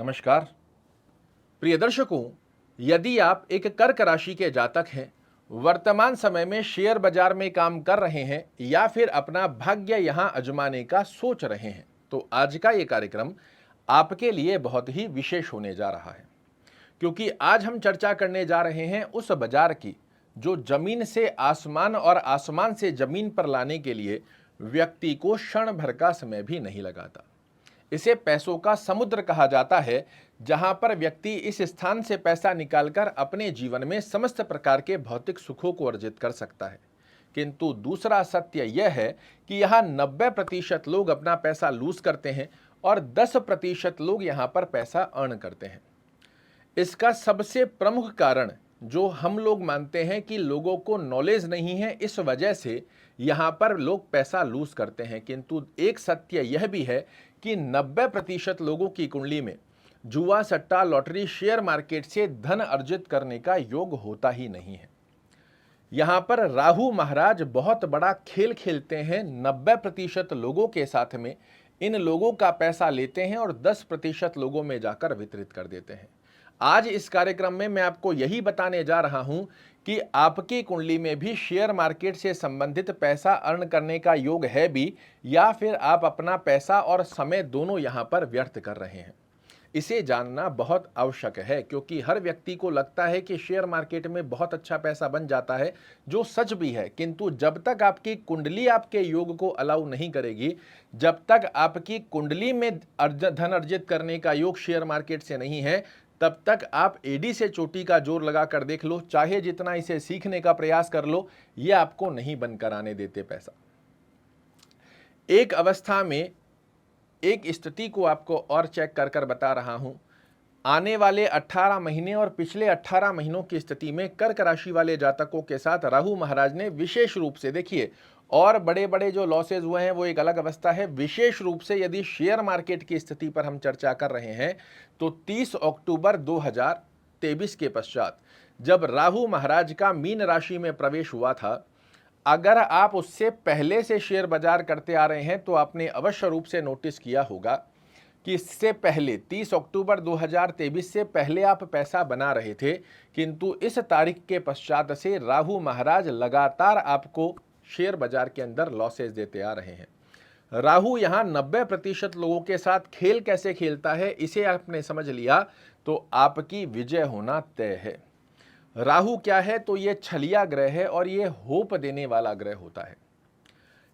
नमस्कार प्रिय दर्शकों, यदि आप एक कर्क राशि के जातक हैं, वर्तमान समय में शेयर बाजार में काम कर रहे हैं या फिर अपना भाग्य यहां आजमाने का सोच रहे हैं, तो आज का ये कार्यक्रम आपके लिए बहुत ही विशेष होने जा रहा है। क्योंकि आज हम चर्चा करने जा रहे हैं उस बाजार की जो जमीन से आसमान और आसमान से जमीन पर लाने के लिए व्यक्ति को क्षण भर का समय भी नहीं लगाता। इसे पैसों का समुद्र कहा जाता है, जहां पर व्यक्ति इस स्थान से पैसा निकालकर अपने जीवन में समस्त प्रकार के भौतिक सुखों को अर्जित कर सकता है। किंतु दूसरा सत्य यह है कि यहाँ 90% लोग अपना पैसा लूज करते हैं और 10% लोग यहाँ पर पैसा अर्न करते हैं। इसका सबसे प्रमुख कारण जो हम लोग मानते हैं कि लोगों को नॉलेज नहीं है, इस वजह से यहाँ पर लोग पैसा लूज करते हैं। किंतु एक सत्य यह भी है कि 90% लोगों की कुंडली में जुआ, सट्टा, लॉटरी, शेयर मार्केट से धन अर्जित करने का योग होता ही नहीं है। यहाँ पर राहु महाराज बहुत बड़ा खेल खेलते हैं। 90% लोगों के साथ में इन लोगों का पैसा लेते हैं और 10% लोगों में जाकर वितरित कर देते हैं। आज इस कार्यक्रम में मैं आपको यही बताने जा रहा हूं कि आपकी कुंडली में भी शेयर मार्केट से संबंधित पैसा अर्न करने का योग है भी, या फिर आप अपना पैसा और समय दोनों यहां पर व्यर्थ कर रहे हैं। इसे जानना बहुत आवश्यक है, क्योंकि हर व्यक्ति को लगता है कि शेयर मार्केट में बहुत अच्छा पैसा बन जाता है, जो सच भी है। किंतु जब तक आपकी कुंडली आपके योग को अलाउ नहीं करेगी, जब तक आपकी कुंडली में धन अर्जित करने का योग शेयर मार्केट से नहीं है, तब तक आप एडी से चोटी का जोर लगा कर देख लो, चाहे जितना इसे सीखने का प्रयास कर लो, यह आपको नहीं बनकर आने देते पैसा। एक अवस्था में एक स्थिति को आपको और चेक कर कर बता रहा हूं। आने वाले 18 महीने और पिछले 18 महीनों की स्थिति में कर्क राशि वाले जातकों के साथ राहु महाराज ने विशेष रूप से, देखिए, और बड़े बड़े जो लॉसेज हुए हैं वो एक अलग अवस्था है। विशेष रूप से यदि शेयर मार्केट की स्थिति पर हम चर्चा कर रहे हैं तो 30 अक्टूबर 2023 के पश्चात जब राहु महाराज का मीन राशि में प्रवेश हुआ था, अगर आप उससे पहले से शेयर बाजार करते आ रहे हैं तो आपने अवश्य रूप से नोटिस किया होगा कि इससे पहले 30 अक्टूबर 2023 से पहले आप पैसा बना रहे थे, किंतु इस तारीख के पश्चात से राहु महाराज लगातार आपको शेयर बाजार के अंदर लॉसेज देते आ रहे हैं। राहु यहाँ 90% लोगों के साथ खेल कैसे खेलता है, इसे आपने समझ लिया तो आपकी विजय होना तय है। राहु क्या है? तो ये छलिया ग्रह है और ये होप देने वाला ग्रह होता है।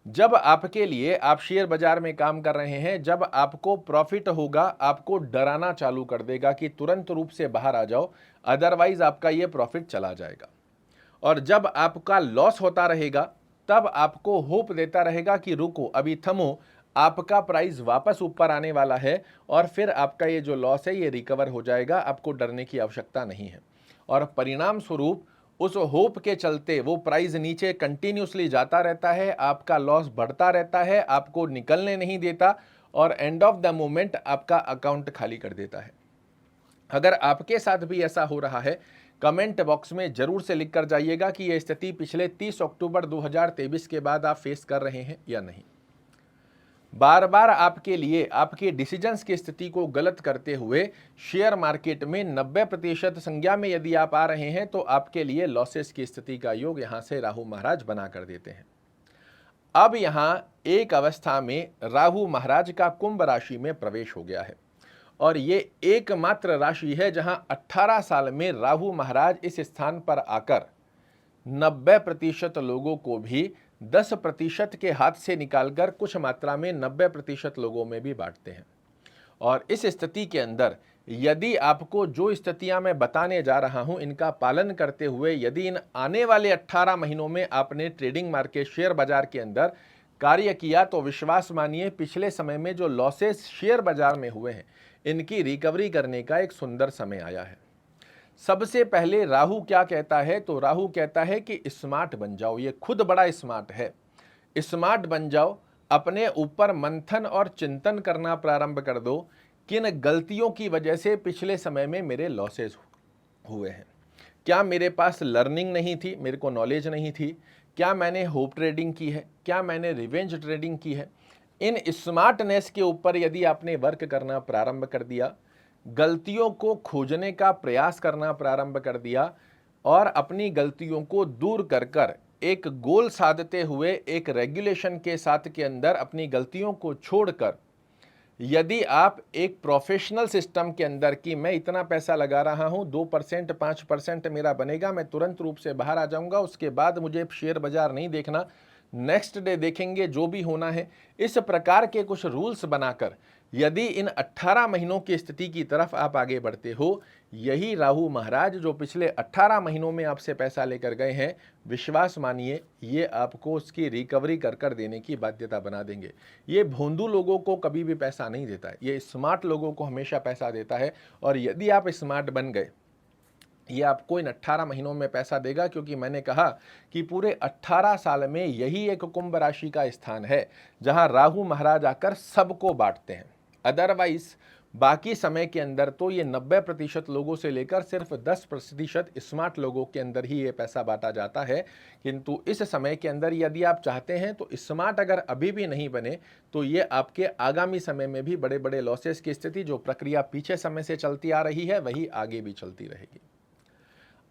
जब आपके लिए आप शेयर बाजार में काम कर रहे हैं, जब आपको प्रॉफिट होगा, आपको डराना चालू कर देगा कि तुरंत रूप से बाहर आ जाओ, अदरवाइज आपका ये प्रॉफिट चला जाएगा। और जब आपका लॉस होता रहेगा, तब आपको होप देता रहेगा कि रुको, अभी थमो, आपका प्राइस वापस ऊपर आने वाला है और फिर आपका ये जो लॉस है ये रिकवर हो जाएगा, आपको डरने की आवश्यकता नहीं है। और परिणाम स्वरूप उस होप के चलते वो प्राइस नीचे कंटिन्यूसली जाता रहता है, आपका लॉस बढ़ता रहता है, आपको निकलने नहीं देता और एंड ऑफ द मोमेंट आपका अकाउंट खाली कर देता है। अगर आपके साथ भी ऐसा हो रहा है, कमेंट बॉक्स में जरूर से लिख कर जाइएगा कि यह स्थिति पिछले 30 अक्टूबर 2023 के बाद आप फेस कर रहे हैं या नहीं। बार बार आपके लिए आपके डिसीजंस की स्थिति को गलत करते हुए शेयर मार्केट में 90% संख्या में यदि आप आ रहे हैं तो आपके लिए लॉसेस की स्थिति का योग यहां से राहु महाराज बना कर देते हैं। अब यहां एक अवस्था में राहु महाराज का कुंभ राशि में प्रवेश हो गया है और ये एकमात्र राशि है जहां 18 साल में राहु महाराज इस स्थान पर आकर 90% लोगों को भी 10% के हाथ से निकालकर कुछ मात्रा में 90% लोगों में भी बांटते हैं। और इस स्थिति के अंदर यदि आपको जो स्थितियां मैं बताने जा रहा हूं इनका पालन करते हुए यदि इन आने वाले 18 महीनों में आपने ट्रेडिंग मार्केट शेयर बाजार के अंदर कार्य किया तो विश्वास मानिए, पिछले समय में जो लॉसेस शेयर बाजार में हुए हैं इनकी रिकवरी करने का एक सुंदर समय आया है। सबसे पहले राहु क्या कहता है? तो राहु कहता है कि स्मार्ट बन जाओ। ये खुद बड़ा स्मार्ट है। स्मार्ट बन जाओ, अपने ऊपर मंथन और चिंतन करना प्रारंभ कर दो, किन गलतियों की वजह से पिछले समय में मेरे लॉसेस हुए हैं। क्या मेरे पास लर्निंग नहीं थी, मेरे को नॉलेज नहीं थी? क्या मैंने होप ट्रेडिंग की है? क्या मैंने रिवेंज ट्रेडिंग की है? इन स्मार्टनेस के ऊपर यदि आपने वर्क करना प्रारंभ कर दिया, गलतियों को खोजने का प्रयास करना प्रारंभ कर दिया और अपनी गलतियों को दूर कर कर एक गोल साधते हुए एक रेगुलेशन के साथ के अंदर अपनी गलतियों को छोड़कर यदि आप एक प्रोफेशनल सिस्टम के अंदर कि मैं इतना पैसा लगा रहा हूं, 2% 5% मेरा बनेगा, मैं तुरंत रूप से बाहर आ जाऊंगा, उसके बाद मुझे शेयर बाजार नहीं देखना, नेक्स्ट डे देखेंगे, जो भी होना है, इस प्रकार के कुछ रूल्स बनाकर यदि इन 18 महीनों की स्थिति की तरफ आप आगे बढ़ते हो, यही राहु महाराज जो पिछले 18 महीनों में आपसे पैसा लेकर गए हैं, विश्वास मानिए ये आपको उसकी रिकवरी कर कर देने की बाध्यता बना देंगे। ये भोंदू लोगों को कभी भी पैसा नहीं देता है, ये स्मार्ट लोगों को हमेशा पैसा देता है। और यदि आप स्मार्ट बन गए, ये आपको इन 18 महीनों में पैसा देगा, क्योंकि मैंने कहा कि पूरे 18 साल में यही एक कुंभ राशि का स्थान है जहां राहु महाराज आकर सबको बांटते हैं। अदरवाइज बाकी समय के अंदर तो ये 90% लोगों से लेकर सिर्फ 10% स्मार्ट लोगों के अंदर ही ये पैसा बांटा जाता है। किंतु इस समय के अंदर यदि आप चाहते हैं तो स्मार्ट अगर अभी भी नहीं बने तो ये आपके आगामी समय में भी बड़े बड़े लॉसेस की स्थिति, जो प्रक्रिया पीछे समय से चलती आ रही है, वही आगे भी चलती रहेगी।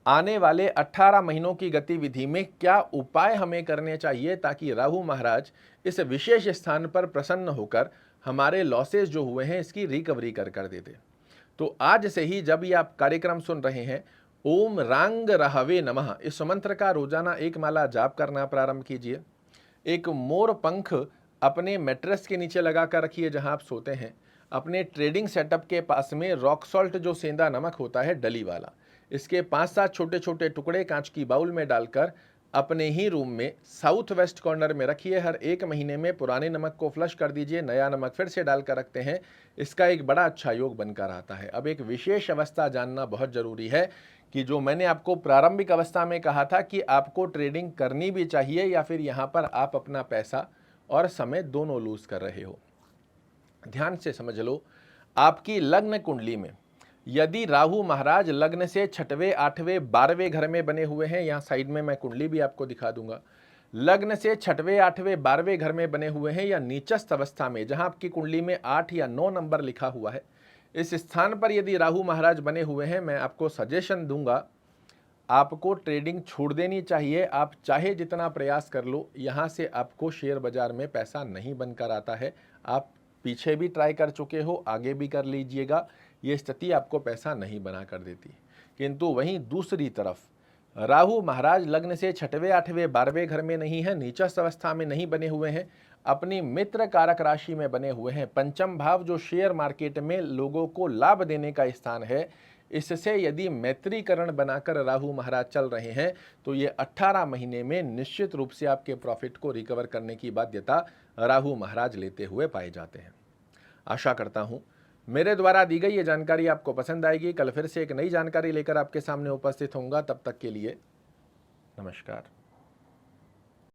आने वाले 18 महीनों की गतिविधि में क्या उपाय हमें करने चाहिए ताकि राहु महाराज इस विशेष स्थान पर प्रसन्न होकर हमारे लॉसेस जो हुए हैं इसकी रिकवरी कर देते। तो आज से ही जब ये आप कार्यक्रम सुन रहे हैं, ओम रांग रहवे नमः इस मंत्र का रोजाना एक माला जाप करना प्रारंभ कीजिए। एक मोर पंख अपने मैट्रेस के नीचे लगा कर रखिए जहां आप सोते हैं। अपने ट्रेडिंग सेटअप के पास में रॉक सॉल्ट जो सेंधा नमक होता है डली वाला, इसके 5-7 छोटे छोटे टुकड़े कांच की बाउल में डालकर अपने ही रूम में साउथ वेस्ट कॉर्नर में रखिए। हर 1 महीने में पुराने नमक को फ्लश कर दीजिए, नया नमक फिर से डालकर रखते हैं। इसका एक बड़ा अच्छा योग बनकर आता है। अब एक विशेष अवस्था जानना बहुत जरूरी है कि जो मैंने आपको प्रारंभिक अवस्था में कहा था कि आपको ट्रेडिंग करनी भी चाहिए या फिर यहाँ पर आप अपना पैसा और समय दोनों लूज कर रहे हो। ध्यान से समझ लो, आपकी लग्न कुंडली में यदि राहु महाराज लग्न से 6वें 8वें 12वें घर में बने हुए हैं, यहाँ साइड में मैं कुंडली भी आपको दिखा दूंगा, लग्न से 6वें 8वें 12वें घर में बने हुए हैं या नीचस्थ अवस्था में जहां आपकी कुंडली में 8 या 9 नंबर लिखा हुआ है, इस स्थान पर यदि राहु महाराज बने हुए हैं, मैं आपको सजेशन दूंगा, आपको ट्रेडिंग छोड़ देनी चाहिए। आप चाहे जितना प्रयास कर लो, यहाँ से आपको शेयर बाजार में पैसा नहीं बनकर आता है। आप पीछे भी ट्राई कर चुके हो, आगे भी कर लीजिएगा, ये स्थिति आपको पैसा नहीं बना कर देती। किंतु वहीं दूसरी तरफ राहु महाराज लग्न से 6वें 8वें 12वें घर में नहीं है, नीचस्थ अवस्था में नहीं बने हुए हैं, अपनी मित्र कारक राशि में बने हुए हैं। पंचम भाव जो शेयर मार्केट में लोगों को लाभ देने का स्थान है, इससे यदि मैत्रीकरण बनाकर राहु महाराज चल रहे हैं तो ये 18 महीने में निश्चित रूप से आपके प्रॉफिट को रिकवर करने की बाध्यता राहु महाराज लेते हुए पाए जाते हैं। आशा करता हूं मेरे द्वारा दी गई ये जानकारी आपको पसंद आएगी। कल फिर से एक नई जानकारी लेकर आपके सामने उपस्थित होऊंगा। तब तक के लिए नमस्कार।